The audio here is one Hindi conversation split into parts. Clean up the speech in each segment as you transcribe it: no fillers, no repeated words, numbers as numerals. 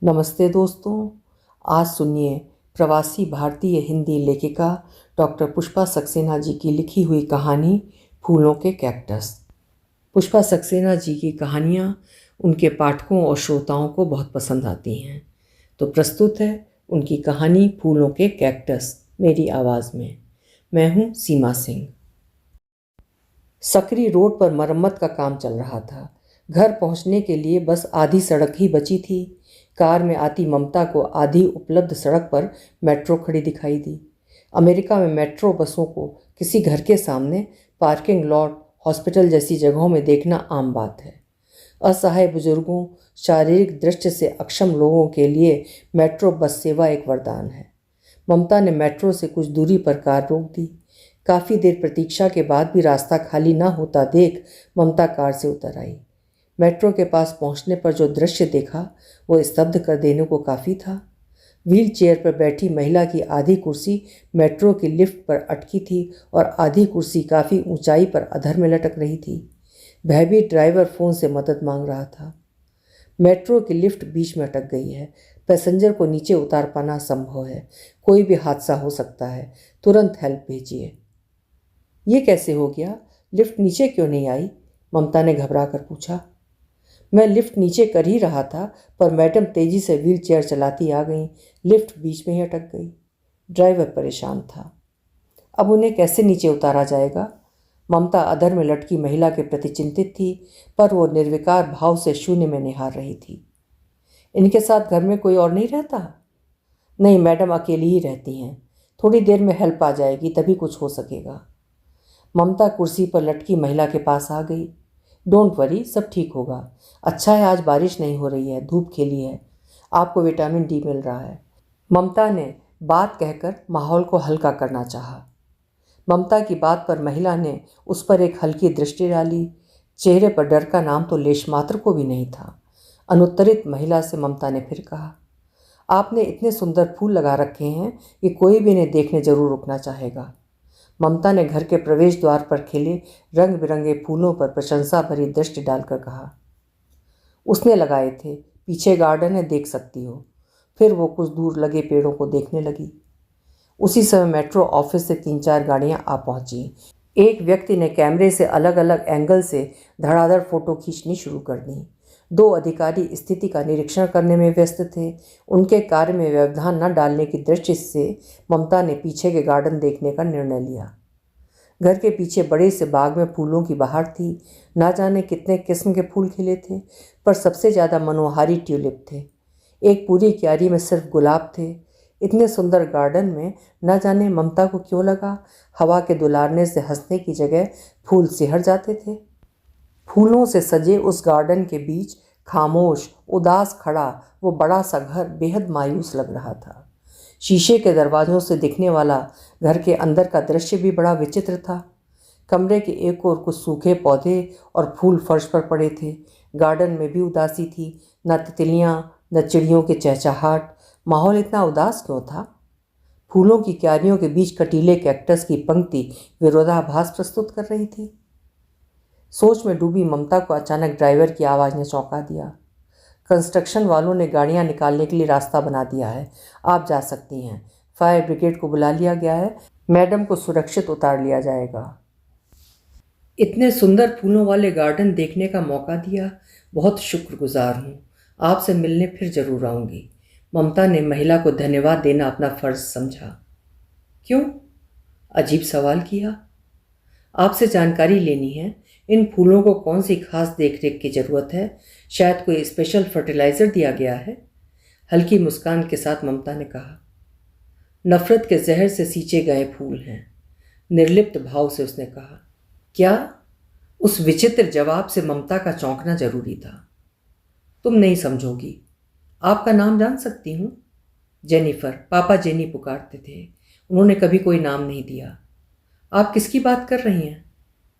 नमस्ते दोस्तों। आज सुनिए प्रवासी भारतीय हिंदी लेखिका डॉक्टर पुष्पा सक्सेना जी की लिखी हुई कहानी फूलों के कैक्टस। पुष्पा सक्सेना जी की कहानियाँ उनके पाठकों और श्रोताओं को बहुत पसंद आती हैं। तो प्रस्तुत है उनकी कहानी फूलों के कैक्टस मेरी आवाज़ में। मैं हूँ सीमा सिंह। सकरी रोड पर मरम्मत का काम चल रहा था। घर पहुंचने के लिए बस आधी सड़क ही बची थी। कार में आती ममता को आधी उपलब्ध सड़क पर मेट्रो खड़ी दिखाई दी। अमेरिका में मेट्रो बसों को किसी घर के सामने, पार्किंग लॉट, हॉस्पिटल जैसी जगहों में देखना आम बात है। असहाय बुजुर्गों, शारीरिक दृष्टि से अक्षम लोगों के लिए मेट्रो बस सेवा एक वरदान है। ममता ने मेट्रो से कुछ दूरी पर कार रोक दी। काफ़ी देर प्रतीक्षा के बाद भी रास्ता खाली न होता देख ममता कार से उतर आई। मेट्रो के पास पहुंचने पर जो दृश्य देखा वो स्तब्ध कर देने को काफ़ी था। व्हील चेयर पर बैठी महिला की आधी कुर्सी मेट्रो की लिफ्ट पर अटकी थी और आधी कुर्सी काफ़ी ऊंचाई पर अधर में लटक रही थी। भयभीत ड्राइवर फ़ोन से मदद मांग रहा था। मेट्रो की लिफ्ट बीच में अटक गई है। पैसेंजर को नीचे उतार पाना असंभव है। कोई भी हादसा हो सकता है। तुरंत हेल्प भेजिए। ये कैसे हो गया? लिफ्ट नीचे क्यों नहीं आई? ममता ने घबरा कर पूछा। मैं लिफ्ट नीचे कर ही रहा था, पर मैडम तेजी से व्हील चेयर चलाती आ गई। लिफ्ट बीच में ही अटक गई। ड्राइवर परेशान था। अब उन्हें कैसे नीचे उतारा जाएगा? ममता अधर में लटकी महिला के प्रति चिंतित थी, पर वो निर्विकार भाव से शून्य में निहार रही थी। इनके साथ घर में कोई और नहीं रहता? नहीं, मैडम अकेली ही रहती हैं। थोड़ी देर में हेल्प आ जाएगी, तभी कुछ हो सकेगा। ममता कुर्सी पर लटकी महिला के पास आ गई। डोंट वरी, सब ठीक होगा। अच्छा है आज बारिश नहीं हो रही है, धूप खिली है। आपको विटामिन डी मिल रहा है। ममता ने बात कहकर माहौल को हल्का करना चाहा। ममता की बात पर महिला ने उस पर एक हल्की दृष्टि डाली। चेहरे पर डर का नाम तो लेश मात्र को भी नहीं था। अनुत्तरित महिला से ममता ने फिर कहा, आपने इतने सुंदर फूल लगा रखे हैं कि कोई भी इन्हें देखने जरूर रुकना चाहेगा। ममता ने घर के प्रवेश द्वार पर खिले रंग बिरंगे फूलों पर प्रशंसा भरी दृष्टि डालकर कहा, उसने लगाए थे, पीछे गार्डन है, देख सकती हो। फिर वो कुछ दूर लगे पेड़ों को देखने लगी। उसी समय मेट्रो ऑफिस से 3-4 गाड़ियां आ पहुंची। एक व्यक्ति ने कैमरे से अलग अलग एंगल से धड़ाधड़ फोटो खींचनी शुरू कर दी। 2 अधिकारी स्थिति का निरीक्षण करने में व्यस्त थे। उनके कार्य में व्यवधान न डालने की दृष्टि से ममता ने पीछे के गार्डन देखने का निर्णय लिया। घर के पीछे बड़े से बाग में फूलों की बहार थी। ना जाने कितने किस्म के फूल खिले थे, पर सबसे ज़्यादा मनोहारी ट्यूलिप थे। एक पूरी क्यारी में सिर्फ गुलाब थे। इतने सुंदर गार्डन में न जाने ममता को क्यों लगा हवा के दुलारने से हंसने की जगह फूल सिहर जाते थे। फूलों से सजे उस गार्डन के बीच खामोश उदास खड़ा वो बड़ा सा घर बेहद मायूस लग रहा था। शीशे के दरवाजों से दिखने वाला घर के अंदर का दृश्य भी बड़ा विचित्र था। कमरे के एक ओर कुछ सूखे पौधे और फूल फर्श पर पड़े थे। गार्डन में भी उदासी थी, न तितलियां न चिड़ियों के चहचहाट। माहौल इतना उदास क्यों था? फूलों की क्यारियों के बीच कटीले कैक्टस की पंक्ति विरोधाभास प्रस्तुत कर रही थी। सोच में डूबी ममता को अचानक ड्राइवर की आवाज़ ने चौंका दिया। कंस्ट्रक्शन वालों ने गाड़ियां निकालने के लिए रास्ता बना दिया है, आप जा सकती हैं। फायर ब्रिगेड को बुला लिया गया है, मैडम को सुरक्षित उतार लिया जाएगा। इतने सुंदर फूलों वाले गार्डन देखने का मौका दिया, बहुत शुक्रगुजार हूँ। आपसे मिलने फिर जरूर आऊँगी। ममता ने महिला को धन्यवाद देना अपना फर्ज समझा। क्यों? अजीब सवाल किया। आपसे जानकारी लेनी है। इन फूलों को कौन सी खास देखरेख की ज़रूरत है? शायद कोई स्पेशल फर्टिलाइज़र दिया गया है? हल्की मुस्कान के साथ ममता ने कहा। नफरत के जहर से सींचे गए फूल हैं, निर्लिप्त भाव से उसने कहा। क्या? उस विचित्र जवाब से ममता का चौंकना जरूरी था। तुम नहीं समझोगी। आपका नाम जान सकती हूँ? जेनिफर, पापा जेनी पुकारते थे। उन्होंने कभी कोई नाम नहीं दिया। आप किसकी बात कर रही हैं?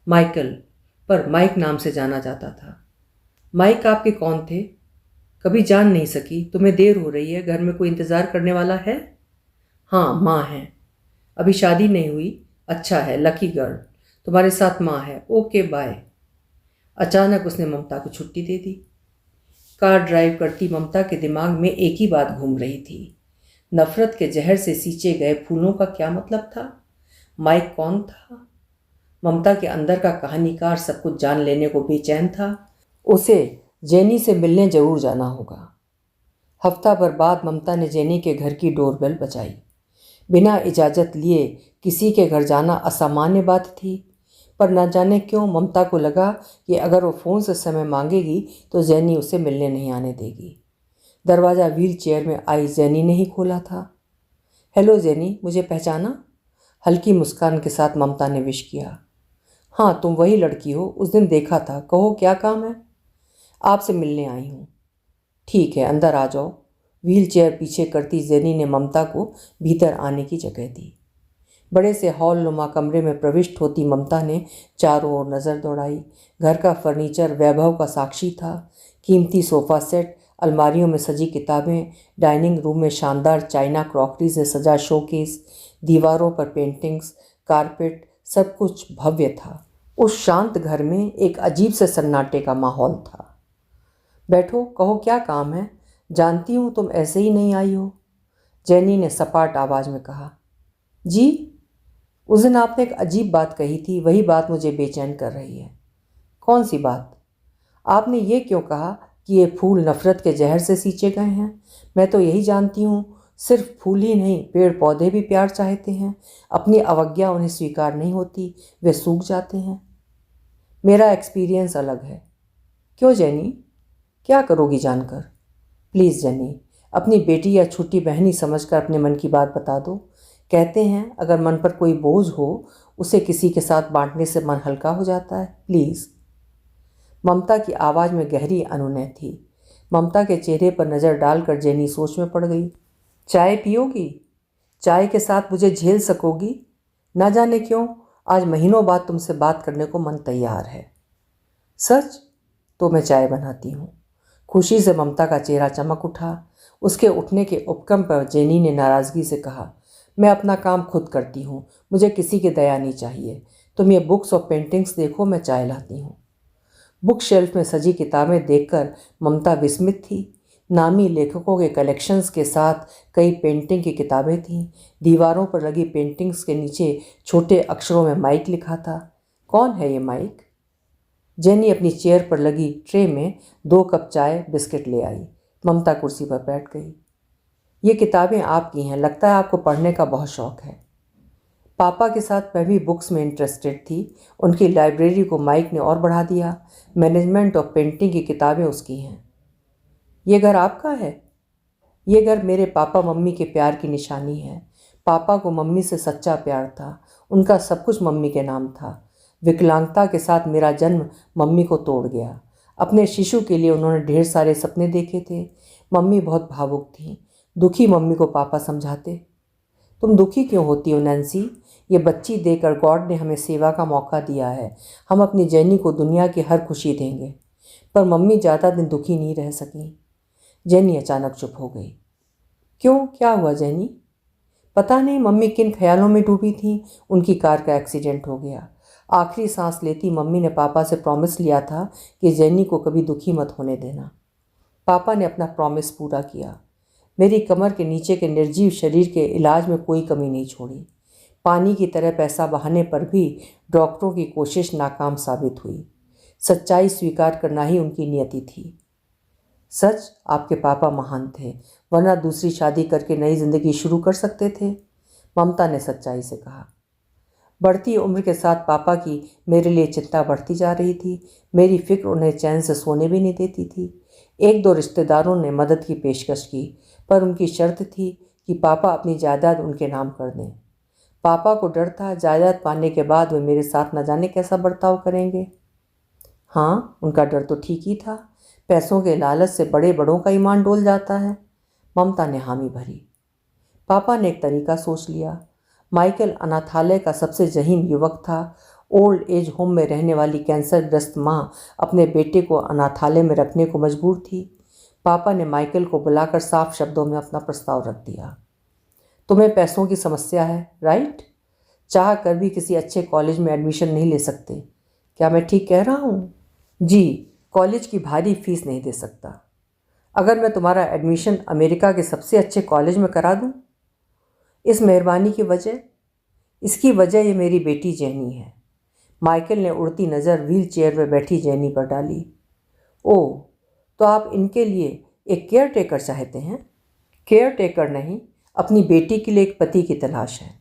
माइकल, पर माइक नाम से जाना जाता था। माइक आपके कौन थे? कभी जान नहीं सकी। तुम्हें देर हो रही है, घर में कोई इंतज़ार करने वाला है? हाँ, माँ है। अभी शादी नहीं हुई? अच्छा है, लकी गर्ल। तुम्हारे साथ माँ है। Okay bye. अचानक उसने ममता को छुट्टी दे दी। कार ड्राइव करती ममता के दिमाग में एक ही बात घूम रही थी। नफरत के जहर से सींचे गए फूलों का क्या मतलब था? माइक कौन था? ममता के अंदर का कहानीकार सब कुछ जान लेने को बेचैन था। उसे जेनी से मिलने जरूर जाना होगा। हफ्ता भर बाद ममता ने जेनी के घर की डोरबेल बजाई। बिना इजाज़त लिए किसी के घर जाना असामान्य बात थी, पर न जाने क्यों ममता को लगा कि अगर वो फ़ोन से समय मांगेगी तो जेनी उसे मिलने नहीं आने देगी। दरवाज़ा व्हील चेयर में आई जेनी ने ही खोला था। हेलो जेनी, मुझे पहचाना? हल्की मुस्कान के साथ ममता ने विश किया। हाँ, तुम वही लड़की हो, उस दिन देखा था। कहो क्या काम है? आपसे मिलने आई हूँ। ठीक है, अंदर आ जाओ। व्हील चेयर पीछे करती जेनी ने ममता को भीतर आने की जगह दी। बड़े से हॉल नुमा कमरे में प्रविष्ट होती ममता ने चारों ओर नज़र दौड़ाई। घर का फर्नीचर वैभव का साक्षी था। कीमती सोफ़ा सेट, अलमारियों में सजी किताबें, डाइनिंग रूम में शानदार चाइना क्रॉकरी से सजा शोकेस, दीवारों पर पेंटिंग्स, कारपेट, सब कुछ भव्य था। उस शांत घर में एक अजीब से सन्नाटे का माहौल था। बैठो, कहो क्या काम है? जानती हूँ तुम ऐसे ही नहीं आई हो, जेनी ने सपाट आवाज़ में कहा। जी? उस दिन आपने एक अजीब बात कही थी, वही बात मुझे बेचैन कर रही है। कौन सी बात? आपने ये क्यों कहा कि ये फूल नफ़रत के जहर से सींचे गए हैं? मैं तो यही जानती हूँ, सिर्फ फूल ही नहीं, पेड़ पौधे भी प्यार चाहते हैं। अपनी अवज्ञा उन्हें स्वीकार नहीं होती, वे सूख जाते हैं। मेरा एक्सपीरियंस अलग है। क्यों जेनी? क्या करोगी जानकर? प्लीज़ जेनी, अपनी बेटी या छोटी बहनी समझकर अपने मन की बात बता दो। कहते हैं अगर मन पर कोई बोझ हो उसे किसी के साथ बांटने से मन हल्का हो जाता है। प्लीज़। ममता की आवाज़ में गहरी अनुनय थी। ममता के चेहरे पर नज़र डालकर जेनी सोच में पड़ गई। चाय पियोगी? चाय के साथ मुझे झेल सकोगी? ना जाने क्यों आज महीनों बाद तुमसे बात करने को मन तैयार है। सच? तो मैं चाय बनाती हूँ। खुशी से ममता का चेहरा चमक उठा। उसके उठने के उपक्रम पर जेनी ने नाराज़गी से कहा, मैं अपना काम खुद करती हूँ, मुझे किसी की दया नहीं चाहिए। तुम ये बुक्स और पेंटिंग्स देखो, मैं चाय लाती हूँ। बुक शेल्फ में सजी किताबें देखकर ममता विस्मित थी। नामी लेखकों के कलेक्शंस के साथ कई पेंटिंग की किताबें थीं। दीवारों पर लगी पेंटिंग्स के नीचे छोटे अक्षरों में माइक लिखा था। कौन है ये माइक? जेनी अपनी चेयर पर लगी ट्रे में 2 कप चाय बिस्किट ले आई। ममता कुर्सी पर बैठ गई। ये किताबें आपकी हैं, लगता है आपको पढ़ने का बहुत शौक़ है। पापा के साथ मैं भी बुक्स में इंटरेस्टेड थी। उनकी लाइब्रेरी को माइक ने और बढ़ा दिया। मैनेजमेंट और पेंटिंग की किताबें उसकी हैं। ये घर आपका है? ये घर मेरे पापा मम्मी के प्यार की निशानी है। पापा को मम्मी से सच्चा प्यार था। उनका सब कुछ मम्मी के नाम था। विकलांगता के साथ मेरा जन्म मम्मी को तोड़ गया। अपने शिशु के लिए उन्होंने ढेर सारे सपने देखे थे। मम्मी बहुत भावुक थी। दुखी मम्मी को पापा समझाते। तुम दुखी क्यों होती हो नैन्सी? ये बच्ची देकर गॉड ने हमें सेवा का मौका दिया है। हम अपनी जेनी को दुनिया की हर खुशी देंगे। पर मम्मी ज़्यादा दिन दुखी नहीं रह सकी। जेनी अचानक चुप हो गई। क्यों, क्या हुआ जेनी? पता नहीं मम्मी किन ख्यालों में डूबी थी। उनकी कार का एक्सीडेंट हो गया। आखिरी सांस लेती मम्मी ने पापा से प्रॉमिस लिया था कि जेनी को कभी दुखी मत होने देना। पापा ने अपना प्रॉमिस पूरा किया। मेरी कमर के नीचे के निर्जीव शरीर के इलाज में कोई कमी नहीं छोड़ी। पानी की तरह पैसा बहाने पर भी डॉक्टरों की कोशिश नाकाम साबित हुई। सच्चाई स्वीकार करना ही उनकी नियति थी। सच, आपके पापा महान थे, वरना दूसरी शादी करके नई जिंदगी शुरू कर सकते थे। ममता ने सच्चाई से कहा। बढ़ती उम्र के साथ पापा की मेरे लिए चिंता बढ़ती जा रही थी। मेरी फिक्र उन्हें चैन से सोने भी नहीं देती थी। 1-2 रिश्तेदारों ने मदद की पेशकश की, पर उनकी शर्त थी कि पापा अपनी जायदाद उनके नाम कर दें। पापा को डर था जायदाद पाने के बाद वे मेरे साथ न जाने कैसा बर्ताव करेंगे। हाँ, उनका डर तो ठीक ही था। पैसों के लालच से बड़े बड़ों का ईमान डोल जाता है। ममता ने हामी भरी। पापा ने एक तरीका सोच लिया। माइकल अनाथालय का सबसे ज़हीन युवक था। ओल्ड एज होम में रहने वाली कैंसरग्रस्त माँ अपने बेटे को अनाथालय में रखने को मजबूर थी। पापा ने माइकल को बुलाकर साफ शब्दों में अपना प्रस्ताव रख दिया। तुम्हें पैसों की समस्या है, राइट? चाह कर भी किसी अच्छे कॉलेज में एडमिशन नहीं ले सकते। क्या मैं ठीक कह रहा हूँ? जी, कॉलेज की भारी फीस नहीं दे सकता। अगर मैं तुम्हारा एडमिशन अमेरिका के सबसे अच्छे कॉलेज में करा दूं? इस मेहरबानी की वजह? इसकी वजह ये मेरी बेटी जेनी है। माइकल ने उड़ती नज़र व्हील चेयर में बैठी जेनी पर डाली। ओह, तो आप इनके लिए एक केयर टेकर चाहते हैं? केयर टेकर नहीं, अपनी बेटी के लिए एक पति की तलाश है।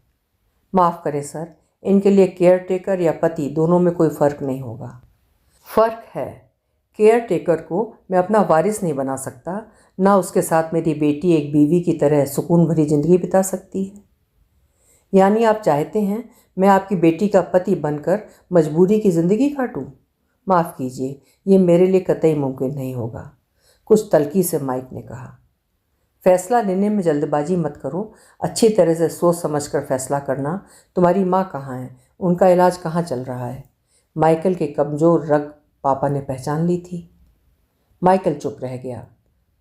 माफ़ करें सर, इनके लिए केयर टेकर या पति दोनों में कोई फ़र्क नहीं होगा। फ़र्क है। केयर टेकर को मैं अपना वारिस नहीं बना सकता, ना उसके साथ मेरी बेटी एक बीवी की तरह सुकून भरी ज़िंदगी बिता सकती है। यानी आप चाहते हैं मैं आपकी बेटी का पति बनकर मजबूरी की ज़िंदगी काटूं? माफ़ कीजिए, ये मेरे लिए कतई मुमकिन नहीं होगा, कुछ तल्खी से माइक ने कहा। फैसला लेने में जल्दबाजी मत करो, अच्छी तरह से सोच समझकर फैसला करना। तुम्हारी माँ कहाँ है? उनका इलाज कहाँ चल रहा है? माइकल के कमज़ोर रग पापा ने पहचान ली थी। माइकल चुप रह गया।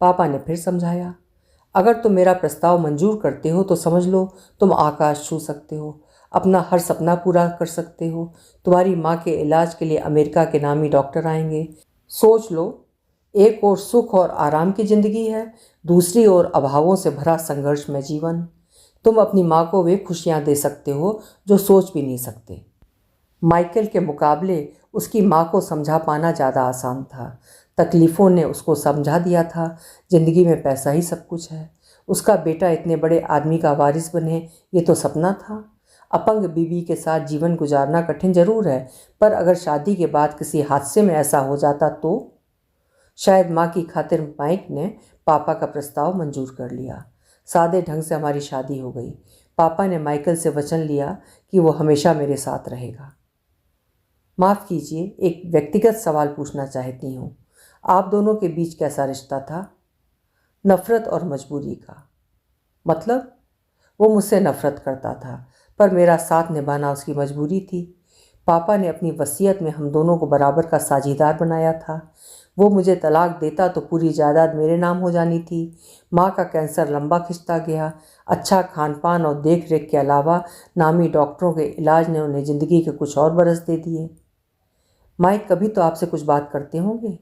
पापा ने फिर समझाया, अगर तुम मेरा प्रस्ताव मंजूर करते हो तो समझ लो तुम आकाश छू सकते हो, अपना हर सपना पूरा कर सकते हो। तुम्हारी माँ के इलाज के लिए अमेरिका के नामी डॉक्टर आएंगे। सोच लो, एक ओर सुख और आराम की ज़िंदगी है, दूसरी ओर अभावों से भरा संघर्ष में जीवन। तुम अपनी माँ को वे खुशियाँ दे सकते हो जो सोच भी नहीं सकते। माइकल के मुकाबले उसकी माँ को समझा पाना ज़्यादा आसान था। तकलीफ़ों ने उसको समझा दिया था, ज़िंदगी में पैसा ही सब कुछ है। उसका बेटा इतने बड़े आदमी का वारिस बने, ये तो सपना था। अपंग बीवी के साथ जीवन गुजारना कठिन जरूर है, पर अगर शादी के बाद किसी हादसे में ऐसा हो जाता तो? शायद माँ की खातिर माइक ने पापा का प्रस्ताव मंजूर कर लिया। सादे ढंग से हमारी शादी हो गई। पापा ने माइकल से वचन लिया कि वो हमेशा मेरे साथ रहेगा। माफ़ कीजिए, एक व्यक्तिगत सवाल पूछना चाहती हूँ। आप दोनों के बीच कैसा रिश्ता था? नफ़रत और मजबूरी का। मतलब? वो मुझसे नफ़रत करता था, पर मेरा साथ निभाना उसकी मजबूरी थी। पापा ने अपनी वसीयत में हम दोनों को बराबर का साझीदार बनाया था। वो मुझे तलाक देता तो पूरी जायदाद मेरे नाम हो जानी थी। माँ का कैंसर लंबा खिंचता गया। अच्छा खान पान और देख रेख के अलावा नामी डॉक्टरों के इलाज ने उन्हें ज़िंदगी के कुछ और बरस दे दिए। माइक कभी तो आपसे कुछ बात करते होंगे?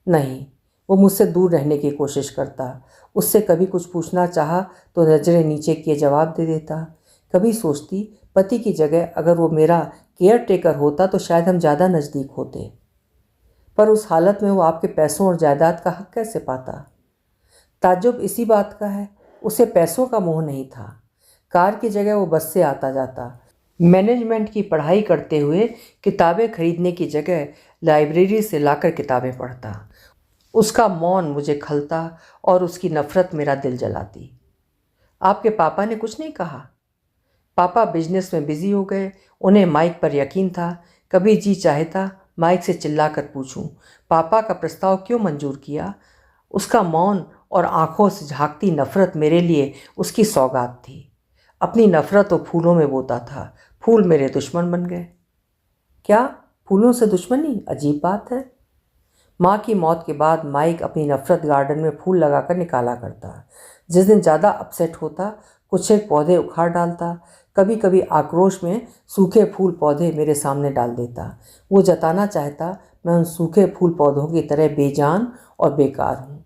नहीं, वो मुझसे दूर रहने की कोशिश करता। उससे कभी कुछ पूछना चाहा तो नज़रें नीचे किए जवाब दे देता। कभी सोचती पति की जगह अगर वो मेरा केयर टेकर होता तो शायद हम ज़्यादा नज़दीक होते। पर उस हालत में वो आपके पैसों और जायदाद का हक कैसे पाता? ताज्जुब इसी बात का है, उसे पैसों का मोह नहीं था। कार की जगह वो बस से आता जाता। मैनेजमेंट की पढ़ाई करते हुए किताबें खरीदने की जगह लाइब्रेरी से लाकर किताबें पढ़ता। उसका मौन मुझे खलता और उसकी नफ़रत मेरा दिल जलाती। आपके पापा ने कुछ नहीं कहा? पापा बिजनेस में बिजी हो गए। उन्हें माइक पर यकीन था। कभी जी चाहता माइक से चिल्लाकर पूछूं, पापा का प्रस्ताव क्यों मंजूर किया? उसका मौन और आंखों से झांकती नफ़रत मेरे लिए उसकी सौगात थी। अपनी नफ़रत तो फूलों में बोता था। फूल मेरे दुश्मन बन गए। क्या फूलों से दुश्मनी? अजीब बात है। माँ की मौत के बाद माइक अपनी नफ़रत गार्डन में फूल लगाकर निकाला करता। जिस दिन ज़्यादा अपसेट होता कुछ एक पौधे उखाड़ डालता। कभी कभी आक्रोश में सूखे फूल पौधे मेरे सामने डाल देता। वो जताना चाहता मैं उन सूखे फूल पौधों की तरह बेजान और बेकार हूँ।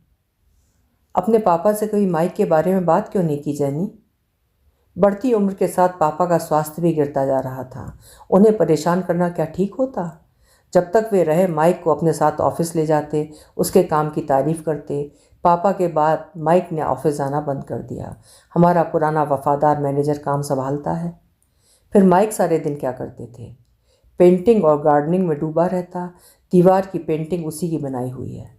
अपने पापा से कभी माइक के बारे में बात क्यों नहीं की जेनी? बढ़ती उम्र के साथ पापा का स्वास्थ्य भी गिरता जा रहा था। उन्हें परेशान करना क्या ठीक होता? जब तक वे रहे माइक को अपने साथ ऑफिस ले जाते, उसके काम की तारीफ़ करते। पापा के बाद माइक ने ऑफिस जाना बंद कर दिया। हमारा पुराना वफादार मैनेजर काम संभालता है। फिर माइक सारे दिन क्या करते थे? पेंटिंग और गार्डनिंग में डूबा रहता। दीवार की पेंटिंग उसी की बनाई हुई है।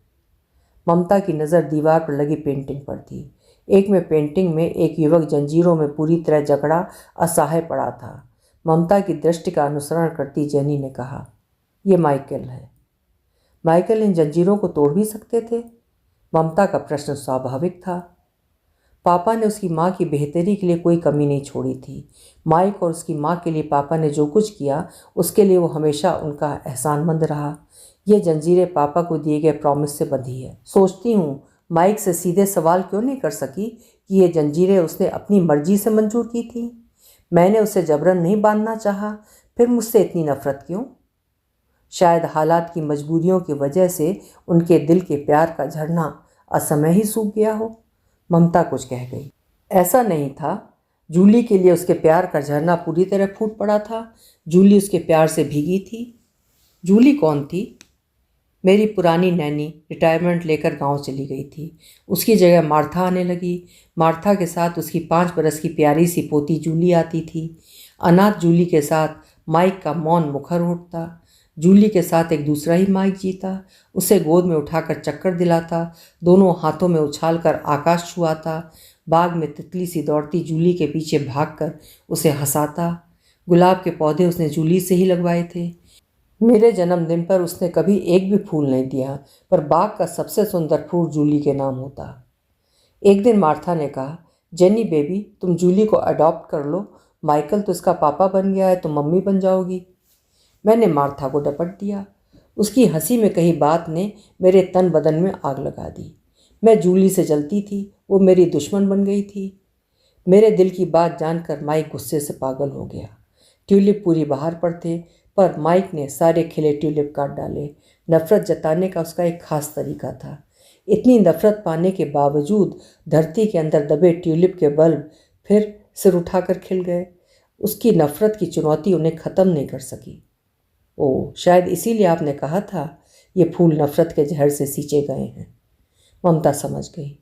ममता की नज़र दीवार पर लगी पेंटिंग पर थी। एक में पेंटिंग में एक युवक जंजीरों में पूरी तरह जकड़ा असहाय पड़ा था। ममता की दृष्टि का अनुसरण करती जेनी ने कहा, ये माइकल है। माइकल इन जंजीरों को तोड़ भी सकते थे? ममता का प्रश्न स्वाभाविक था। पापा ने उसकी माँ की बेहतरी के लिए कोई कमी नहीं छोड़ी थी। माइक और उसकी माँ के लिए पापा ने जो कुछ किया उसके लिए वो हमेशा उनका एहसानमंद रहा। ये जंजीरें पापा को दिए गए प्रॉमिस से बंधी है। सोचती हूँ माइक से सीधे सवाल क्यों नहीं कर सकी कि ये जंजीरें उसने अपनी मर्जी से मंजूर की थी। मैंने उसे जबरन नहीं बांधना चाहा, फिर मुझसे इतनी नफ़रत क्यों? शायद हालात की मजबूरियों की वजह से उनके दिल के प्यार का झरना असमय ही सूख गया हो। ममता कुछ कह गई। ऐसा नहीं था। जूली के लिए उसके प्यार का झरना पूरी तरह फूट पड़ा था। जूली उसके प्यार से भीगी थी। जूली कौन थी? मेरी पुरानी नैनी रिटायरमेंट लेकर गांव चली गई थी। उसकी जगह मार्था आने लगी। मार्था के साथ उसकी 5 बरस की प्यारी सी पोती जूली आती थी। अनाथ जूली के साथ माइक का मौन मुखर उठता। जूली के साथ एक दूसरा ही माइक जीता। उसे गोद में उठाकर चक्कर दिलाता, दोनों हाथों में उछालकर आकाश छुआता, बाग में तितली सी दौड़ती जूली के पीछे भागकर उसे हंसाता। गुलाब के पौधे उसने जूली से ही लगवाए थे। मेरे जन्मदिन पर उसने कभी एक भी फूल नहीं दिया, पर बाग का सबसे सुंदर फूल जूली के नाम होता। एक दिन मार्था ने कहा, जेनी बेबी, तुम जूली को अडॉप्ट कर लो। माइकल तो इसका पापा बन गया है, तुम मम्मी बन जाओगी। मैंने मार्था को डपट दिया। उसकी हंसी में कही बात ने मेरे तन बदन में आग लगा दी। मैं जूली से जलती थी, वो मेरी दुश्मन बन गई थी। मेरे दिल की बात जानकर माइक गुस्से से पागल हो गया। ट्यूलिप पूरी बहार पर थे, पर माइक ने सारे खिले ट्यूलिप काट डाले। नफरत जताने का उसका एक खास तरीका था। इतनी नफरत पाने के बावजूद धरती के अंदर दबे ट्यूलिप के बल्ब फिर सिर उठाकर खिल गए। उसकी नफरत की चुनौती उन्हें ख़त्म नहीं कर सकी। ओह, शायद इसीलिए आपने कहा था ये फूल नफरत के जहर से सींचे गए हैं। ममता समझ गई।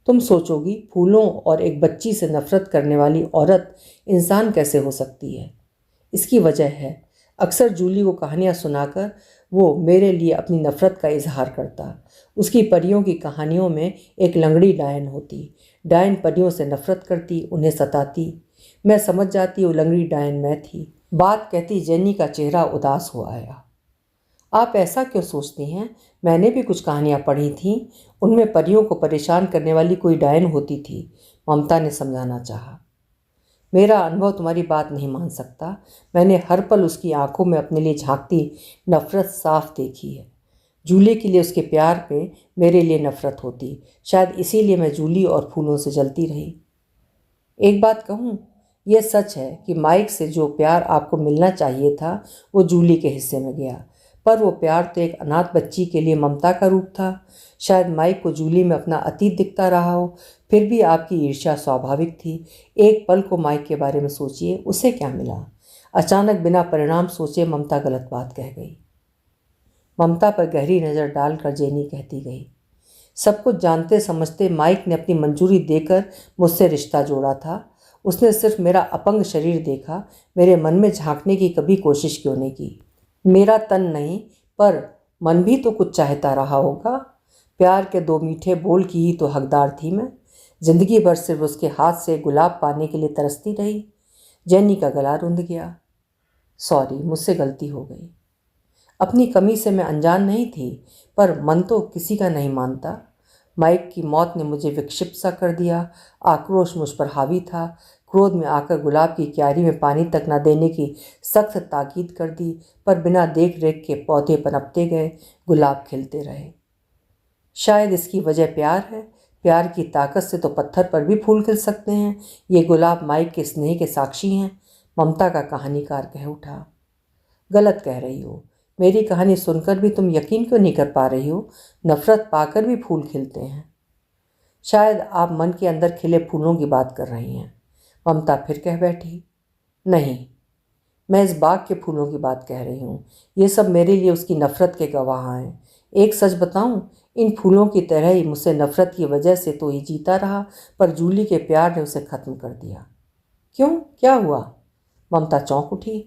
तुम सोचोगी, फूलों और एक बच्ची से नफरत करने वाली औरत इंसान कैसे हो सकती है? इसकी वजह है, अक्सर जूली को कहानियाँ सुनाकर वो मेरे लिए अपनी नफरत का इजहार करता। उसकी परियों की कहानियों में एक लंगड़ी डायन होती। डायन परियों से नफरत करती, उन्हें सताती। मैं समझ जाती वो लंगड़ी डायन मैं थी। बात कहती जेनी का चेहरा उदास हो आया। आप ऐसा क्यों सोचती हैं? मैंने भी कुछ कहानियाँ पढ़ी थीं, उनमें परियों को परेशान करने वाली कोई डायन होती थी। ममता ने समझाना चाहा। मेरा अनुभव तुम्हारी बात नहीं मान सकता। मैंने हर पल उसकी आंखों में अपने लिए झांकती नफरत साफ देखी है। जूली के लिए उसके प्यार में मेरे लिए नफरत होती। शायद इसीलिए मैं जूली और फूलों से जलती रही। एक बात कहूँ, यह सच है कि माइक से जो प्यार आपको मिलना चाहिए था वो जूली के हिस्से में गया, पर वो प्यार तो एक अनाथ बच्ची के लिए ममता का रूप था। शायद माइक को जूली में अपना अतीत दिखता रहा हो, फिर भी आपकी ईर्ष्या स्वाभाविक थी। एक पल को माइक के बारे में सोचिए, उसे क्या मिला? अचानक बिना परिणाम सोचे ममता गलत बात कह गई। ममता पर गहरी नज़र डालकर जेनी कहती गई, सब कुछ जानते समझते माइक ने अपनी मंजूरी देकर मुझसे रिश्ता जोड़ा था। उसने सिर्फ मेरा अपंग शरीर देखा, मेरे मन में झांकने की कभी कोशिश क्यों नहीं की? मेरा तन नहीं, पर मन भी तो कुछ चाहता रहा होगा। प्यार के 2 मीठे बोल की ही तो हकदार थी मैं। जिंदगी भर सिर्फ उसके हाथ से गुलाब पाने के लिए तरसती रही। जेनी का गला रुंध गया। सॉरी, मुझसे गलती हो गई। अपनी कमी से मैं अनजान नहीं थी, पर मन तो किसी का नहीं मानता। माइक की मौत ने मुझे विक्षिप्त सा कर दिया। आक्रोश मुझ पर हावी था। क्रोध में आकर गुलाब की क्यारी में पानी तक न देने की सख्त ताकीद कर दी, पर बिना देख रेख के पौधे पनपते गए, गुलाब खिलते रहे। शायद इसकी वजह प्यार है। प्यार की ताकत से तो पत्थर पर भी फूल खिल सकते हैं। ये गुलाब माइक के स्नेह के साक्षी हैं। ममता का कहानीकार कह उठा। गलत कह रही हो। मेरी कहानी सुनकर भी तुम यकीन क्यों नहीं कर पा रही हो? नफरत पाकर भी फूल खिलते हैं। शायद आप मन के अंदर खिले फूलों की बात कर रही हैं। ममता फिर कह बैठी, नहीं, मैं इस बाग के फूलों की बात कह रही हूँ। ये सब मेरे लिए उसकी नफरत के गवाह हैं। एक सच बताऊँ, इन फूलों की तरह ही मुझसे नफरत की वजह से तो ये जीता रहा, पर जूली के प्यार ने उसे ख़त्म कर दिया। क्यों, क्या हुआ? ममता चौंक उठी।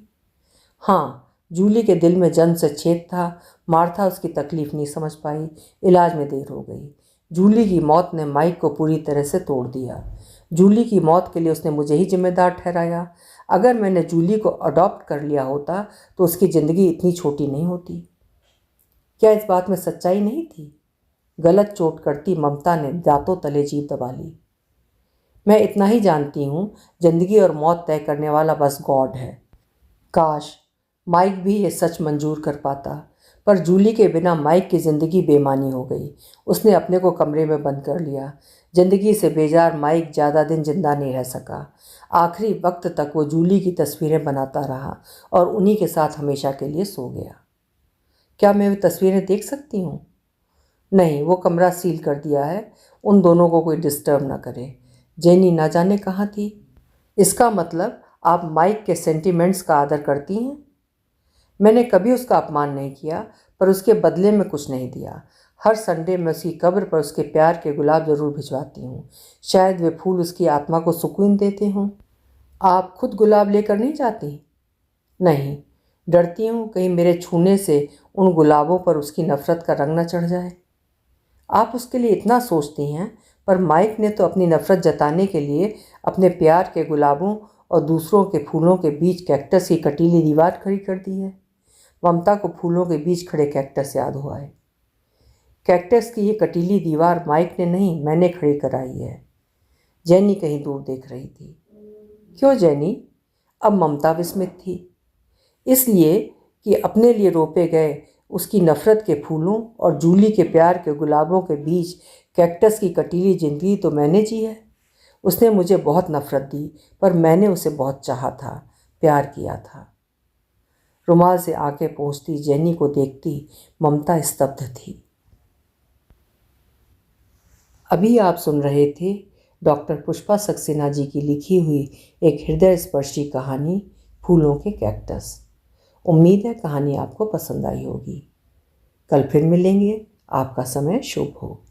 हाँ, जूली के दिल में जन्म से छेद था। मार्था उसकी तकलीफ नहीं समझ पाई। इलाज में देर हो गई। जूली की मौत ने माइक को पूरी तरह से तोड़ दिया। जूली की मौत के लिए उसने मुझे ही जिम्मेदार ठहराया। अगर मैंने जूली को अडॉप्ट कर लिया होता तो उसकी ज़िंदगी इतनी छोटी नहीं होती। क्या इस बात में सच्चाई नहीं थी? गलत चोट करती ममता ने दांतों तले जीभ दबा ली। मैं इतना ही जानती हूँ, जिंदगी और मौत तय करने वाला बस गॉड है। काश माइक भी ये सच मंजूर कर पाता, पर जूली के बिना माइक की ज़िंदगी बेमानी हो गई। उसने अपने को कमरे में बंद कर लिया। ज़िंदगी से बेजार माइक ज़्यादा दिन जिंदा नहीं रह सका। आखिरी वक्त तक वो जूली की तस्वीरें बनाता रहा और उन्हीं के साथ हमेशा के लिए सो गया। क्या मैं वे तस्वीरें देख सकती हूँ? नहीं, वो कमरा सील कर दिया है, उन दोनों को कोई डिस्टर्ब ना करे। जेनी ना जाने कहाँ थी। इसका मतलब आप माइक के सेंटिमेंट्स का आदर करती हैं? मैंने कभी उसका अपमान नहीं किया, पर उसके बदले में कुछ नहीं दिया। हर संडे मैं उसकी कब्र पर उसके प्यार के गुलाब जरूर भिजवाती हूँ। शायद वे फूल उसकी आत्मा को सुकून देते हों। आप खुद गुलाब लेकर नहीं जाती? नहीं, डरती हूँ कहीं मेरे छूने से उन गुलाबों पर उसकी नफरत का रंग न चढ़ जाए। आप उसके लिए इतना सोचती हैं, पर माइक ने तो अपनी नफरत जताने के लिए अपने प्यार के गुलाबों और दूसरों के फूलों के बीच कैक्टस की कटीली दीवार खड़ी कर दी है। ममता को फूलों के बीच खड़े कैक्टस याद हुआ है। कैक्टस की ये कटीली दीवार माइक ने नहीं, मैंने खड़ी कराई है। जैनी कहीं दूर देख रही थी। क्यों जैनी? अब ममता विस्मित थी। इसलिए कि अपने लिए रोपे गए उसकी नफरत के फूलों और जूली के प्यार के गुलाबों के बीच कैक्टस की कटीली जिंदगी तो मैंने जी है। उसने मुझे बहुत नफरत दी, पर मैंने उसे बहुत चाहा था, प्यार किया था। रुमाल से आंखें पोंछती जेनी को देखती ममता स्तब्ध थी। अभी आप सुन रहे थे डॉक्टर पुष्पा सक्सेना जी की लिखी हुई एक हृदय स्पर्शी कहानी, फूलों के कैक्टस। उम्मीद है कहानी आपको पसंद आई होगी। कल फिर मिलेंगे। आपका समय शुभ हो।